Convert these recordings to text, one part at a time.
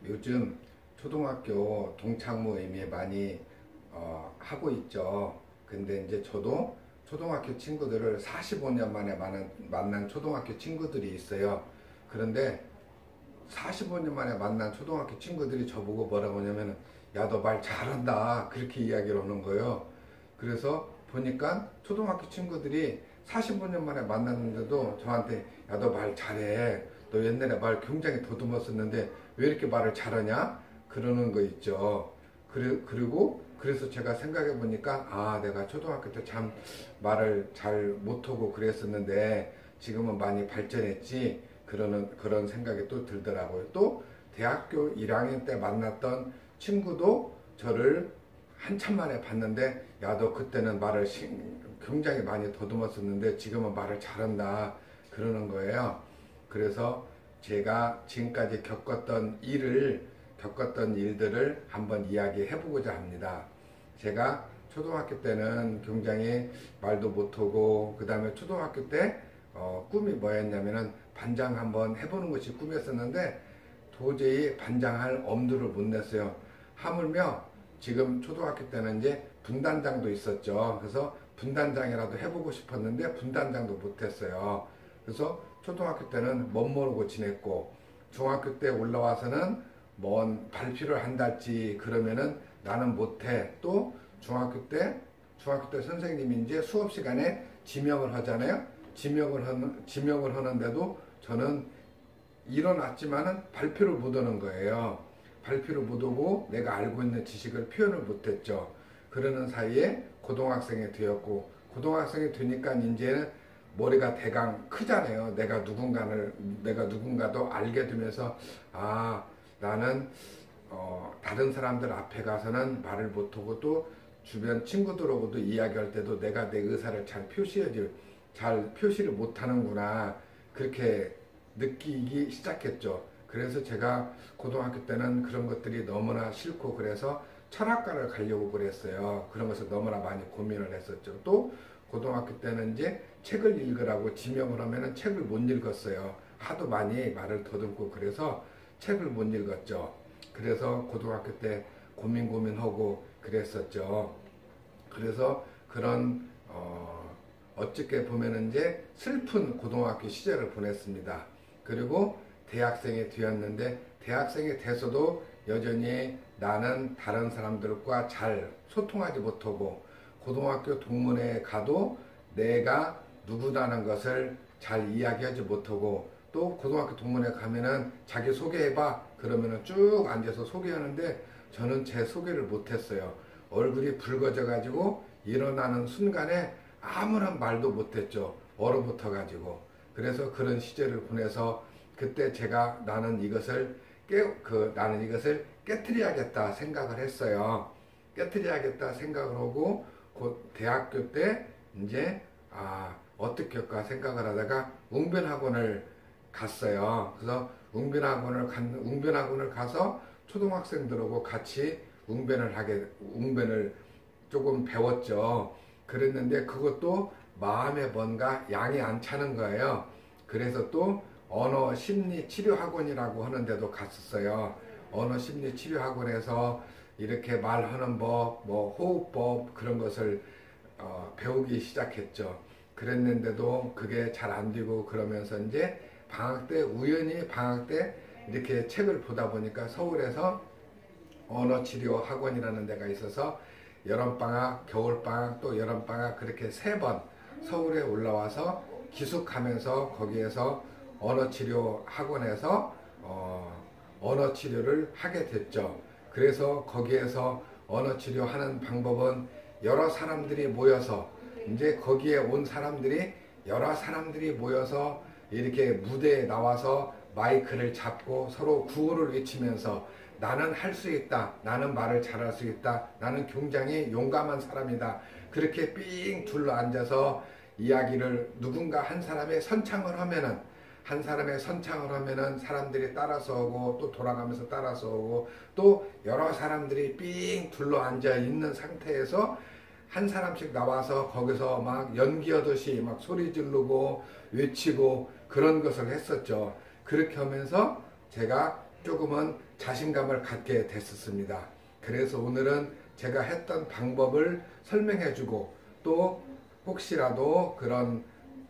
요즘 초등학교 동창 모임이 많이 하고 있죠. 근데 이제 저도 초등학교 친구들을 45년 만에 만난 초등학교 친구들이 있어요. 그런데 45년 만에 만난 초등학교 친구들이 저보고 뭐라고 하냐면, 야, 너 말 잘한다, 그렇게 이야기를 하는 거예요. 그래서 보니까 초등학교 친구들이 45년 만에 만났는데도 저한테, 야, 너 말 잘해, 너 옛날에 말 굉장히 더듬었었는데 왜 이렇게 말을 잘하냐, 그러는 거 있죠. 그래서 제가 생각해 보니까, 아, 내가 초등학교 때 참 말을 잘 못하고 그랬었는데 지금은 많이 발전했지, 그런 생각이 또 들더라고요. 또 대학교 1학년 때 만났던 친구도 저를 한참 만에 봤는데, 야, 너 그때는 말을 굉장히 많이 더듬었었는데 지금은 말을 잘한다, 그러는 거예요. 그래서 제가 지금까지 겪었던 일들을 한번 이야기해 보고자 합니다. 제가 초등학교 때는 굉장히 말도 못하고, 그 다음에 초등학교 때 꿈이 뭐였냐면은 반장 한번 해보는 것이 꿈이었었는데 도저히 반장할 엄두를 못 냈어요. 하물며 지금 초등학교 때는 이제 분단장도 있었죠. 그래서 분단장이라도 해보고 싶었는데 분단장도 못했어요. 그래서 초등학교 때는 멋모르고 지냈고, 중학교 때 올라와서는 뭔 발표를 한달지 그러면은 나는 못해. 또 중학교 때 선생님이 이제 수업 시간에 지명을 하잖아요. 지명을 하는데도 저는 일어났지만은 발표를 못 하는 거예요. 발표를 못 하고 내가 알고 있는 지식을 표현을 못했죠. 그러는 사이에 고등학생이 되었고, 고등학생이 되니까 이제는 머리가 대강 크잖아요. 내가 누군가도 알게 되면서, 아, 나는 다른 사람들 앞에 가서는 말을 못하고 또 주변 친구들하고도 이야기할 때도 내가 내 의사를 잘 표시를 못하는구나, 그렇게 느끼기 시작했죠. 그래서 제가 고등학교 때는 그런 것들이 너무나 싫고, 그래서 철학과를 가려고 그랬어요. 그런 것을 너무나 많이 고민을 했었죠. 또 고등학교 때는 이제 책을 읽으라고 지명을 하면은 책을 못 읽었어요. 하도 많이 말을 더듬고 그래서 책을 못 읽었죠. 그래서 고등학교 때 고민하고 그랬었죠. 그래서 그런 어떻게 보면은 이제 슬픈 고등학교 시절을 보냈습니다. 그리고 대학생이 되었는데, 대학생이 돼서도 여전히 나는 다른 사람들과 잘 소통하지 못하고, 고등학교 동문회에 가도 내가 누구라는 것을 잘 이야기하지 못하고, 또 고등학교 동문회 가면은 자기 소개해봐 그러면은 쭉 앉아서 소개하는데 저는 제 소개를 못했어요. 얼굴이 붉어져 가지고 일어나는 순간에 아무런 말도 못했죠. 얼어붙어 가지고. 그래서 그런 시절을 보내서 그때 제가 나는 이것을 깨트려야겠다 생각을 했어요. 깨트려야겠다 생각을 하고, 곧 대학교 때 이제 어떻게 할까 생각을 하다가 웅변학원을 갔어요. 그래서 웅변학원을 가서 초등학생들하고 같이 웅변을 조금 배웠죠. 그랬는데 그것도 마음에 뭔가 양이 안 차는 거예요. 그래서 또 언어 심리 치료 학원이라고 하는 데도 갔었어요. 언어 심리 치료 학원에서 이렇게 말하는 법, 뭐 호흡법, 그런 것을 배우기 시작했죠. 그랬는데도 그게 잘 안 되고, 그러면서 이제 우연히 방학 때 이렇게 책을 보다 보니까 서울에서 언어치료 학원이라는 데가 있어서 여름방학, 겨울방학, 또 여름방학 그렇게 3번 서울에 올라와서 기숙하면서 거기에서 언어치료 학원에서 언어치료를 하게 됐죠. 그래서 거기에서 언어치료 하는 방법은 여러 사람들이 모여서, 이제 거기에 온 사람들이 여러 사람들이 모여서 이렇게 무대에 나와서 마이크를 잡고 서로 구호를 외치면서, 나는 할 수 있다, 나는 말을 잘할 수 있다, 나는 굉장히 용감한 사람이다, 그렇게 삥 둘러 앉아서 이야기를 누군가 한 사람의 선창을 하면은 사람들이 따라서 오고, 또 돌아가면서 따라서 오고, 또 여러 사람들이 삥 둘러 앉아 있는 상태에서 한 사람씩 나와서 거기서 막 연기하듯이 막 소리 지르고 외치고 그런 것을 했었죠. 그렇게 하면서 제가 조금은 자신감을 갖게 됐었습니다. 그래서 오늘은 제가 했던 방법을 설명해주고 또 혹시라도 그런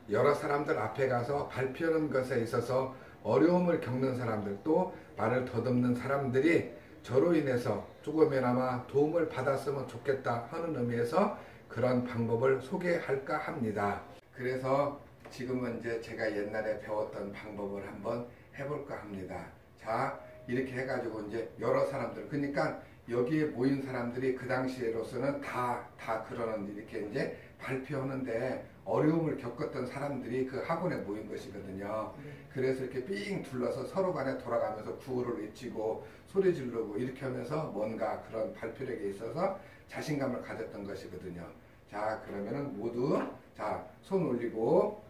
여러 사람들 앞에 가서 발표하는 것에 있어서 어려움을 겪는 사람들 또 말을 더듬는 사람들이 저로 인해서 조금이나마 도움을 받았으면 좋겠다 하는 의미에서 그런 방법을 소개할까 합니다. 그래서 지금은 이제 제가 옛날에 배웠던 방법을 한번 해볼까 합니다. 자, 이렇게 해가지고 이제 여러 사람들, 그러니까 여기에 모인 사람들이 그 당시에로서는 다 그러는 이렇게 이제 발표하는데 어려움을 겪었던 사람들이 그 학원에 모인 것이거든요. 그래서 이렇게 삥 둘러서 서로 간에 돌아가면서 구호를 외치고 소리 지르고 이렇게 하면서 뭔가 그런 발표력에 있어서 자신감을 가졌던 것이거든요. 자, 그러면은 모두 자, 손 올리고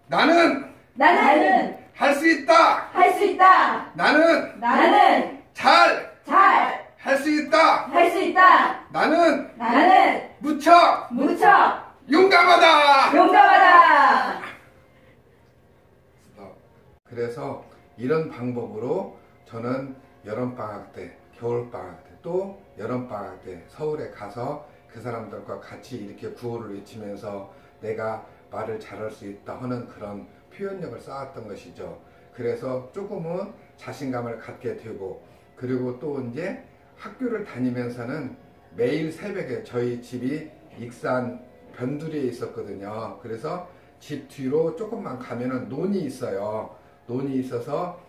나는 할 수 있다. 나는 잘 할 수 있다. 나는 무척 용감하다. 그래서 이런 방법으로 저는 여름방학 때, 겨울방학 때, 또 여름방학 때 서울에 가서 그 사람들과 같이 이렇게 구호를 외치면서 내가 말을 잘할 수 있다 하는 그런 표현력을 쌓았던 것이죠. 그래서 조금은 자신감을 갖게 되고, 그리고 또 이제 학교를 다니면서는 매일 새벽에 저희 집이 익산 변두리에 있었거든요. 그래서 집 뒤로 조금만 가면은 논이 있어요. 논이 있어서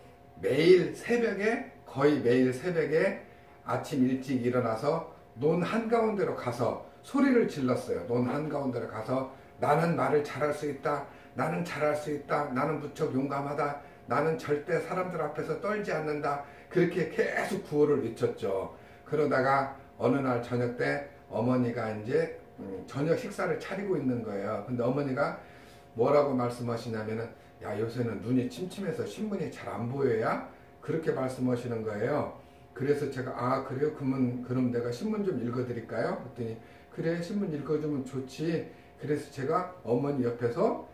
거의 매일 새벽에 아침 일찍 일어나서 논 한가운데로 가서 소리를 질렀어요. 논 한가운데로 가서 나는 말을 잘할 수 있다. 나는 잘할 수 있다. 나는 무척 용감하다. 나는 절대 사람들 앞에서 떨지 않는다. 그렇게 계속 구호를 외쳤죠. 그러다가 어느 날 저녁 때 어머니가 이제 저녁 식사를 차리고 있는 거예요. 근데 어머니가 뭐라고 말씀하시냐면은 야, 요새는 눈이 침침해서 신문이 잘 안 보여야? 그렇게 말씀하시는 거예요. 그래서 제가 아, 그래요? 그럼 내가 신문 좀 읽어드릴까요? 그랬더니 그래, 신문 읽어주면 좋지. 그래서 제가 어머니 옆에서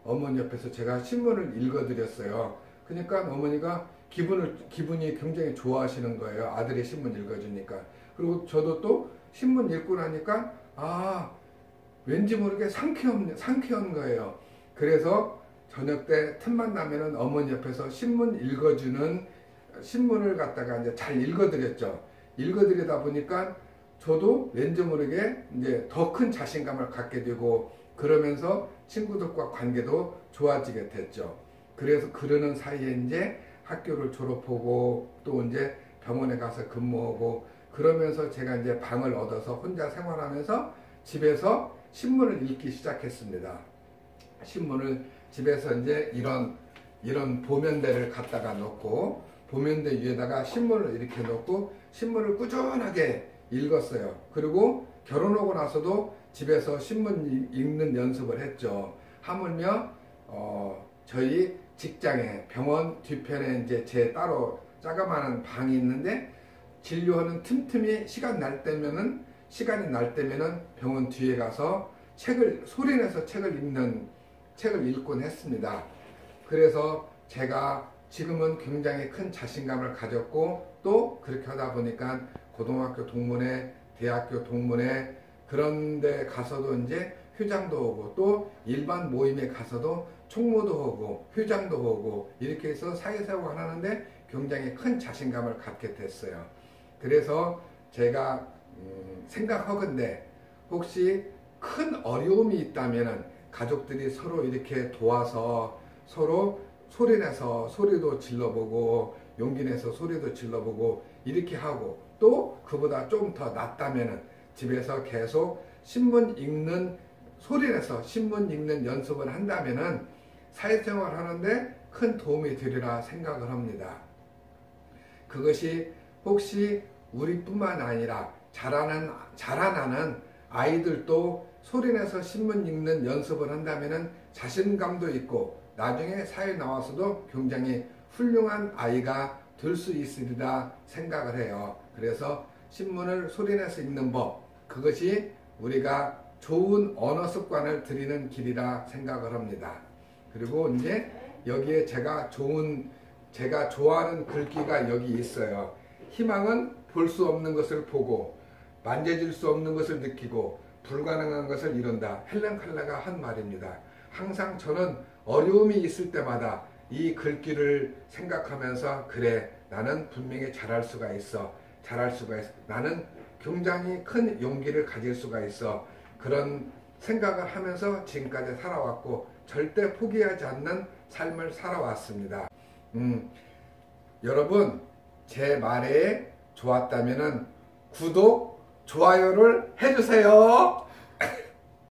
어머니 옆에서 제가 신문을 읽어드렸어요. 그러니까 어머니가 기분이 굉장히 좋아하시는 거예요. 아들이 신문 읽어주니까. 그리고 저도 또 신문 읽고 나니까 왠지 모르게 상쾌한 거예요. 그래서 저녁 때 틈만 나면은 어머니 옆에서 신문을 갖다가 이제 잘 읽어드렸죠. 읽어드리다 보니까 저도 왠지 모르게 이제 더 큰 자신감을 갖게 되고, 그러면서 친구들과 관계도 좋아지게 됐죠. 그래서 그러는 사이에 이제 학교를 졸업하고 또 이제 병원에 가서 근무하고, 그러면서 제가 이제 방을 얻어서 혼자 생활하면서 집에서 신문을 읽기 시작했습니다. 신문을 집에서 이제 이런 보면대를 갖다가 놓고, 보면대 위에다가 신문을 이렇게 놓고 신문을 꾸준하게 읽었어요. 그리고 결혼하고 나서도 집에서 신문 읽는 연습을 했죠. 하물며 저희 직장에 병원 뒤편에 이제 제 따로 자그마한 방이 있는데, 진료하는 틈틈이 시간이 날 때면은 병원 뒤에 가서 소리내서 책을 읽곤 했습니다. 그래서 제가 지금은 굉장히 큰 자신감을 가졌고, 또 그렇게 하다 보니까 고등학교 동문회, 대학교 동문회, 그런 데 가서도 이제 휴장도 하고, 또 일반 모임에 가서도 총무도 하고 휴장도 하고 이렇게 해서 사회생활 하는데 굉장히 큰 자신감을 갖게 됐어요. 그래서 제가 생각하건대 혹시 큰 어려움이 있다면 가족들이 서로 이렇게 도와서 서로 소리내서 소리도 질러보고 용기내서 소리도 질러보고 이렇게 하고, 또 그보다 좀 더 낫다면 집에서 계속 소리내서 신문 읽는 연습을 한다면 사회생활 하는데 큰 도움이 되리라 생각을 합니다. 그것이 혹시 우리뿐만 아니라 자라나는 아이들도 소리내서 신문 읽는 연습을 한다면 자신감도 있고 나중에 사회에 나와서도 굉장히 훌륭한 아이가 될 수 있으리라 생각을 해요. 그래서 신문을 소리내서 읽는 법, 그것이 우리가 좋은 언어 습관을 들이는 길이라 생각을 합니다. 그리고 이제 여기에 제가 좋은 제가 좋아하는 글귀가 여기 있어요. 희망은 볼 수 없는 것을 보고 만져질 수 없는 것을 느끼고 불가능한 것을 이룬다. 헬렌 켈러가 한 말입니다. 항상 저는 어려움이 있을 때마다 이 글귀를 생각하면서 그래, 나는 분명히 잘할 수가 있어. 잘할 수가 있어. 나는 굉장히 큰 용기를 가질 수가 있어. 그런 생각을 하면서 지금까지 살아왔고 절대 포기하지 않는 삶을 살아왔습니다. 여러분, 제 말에 좋았다면 구독, 좋아요를 해주세요.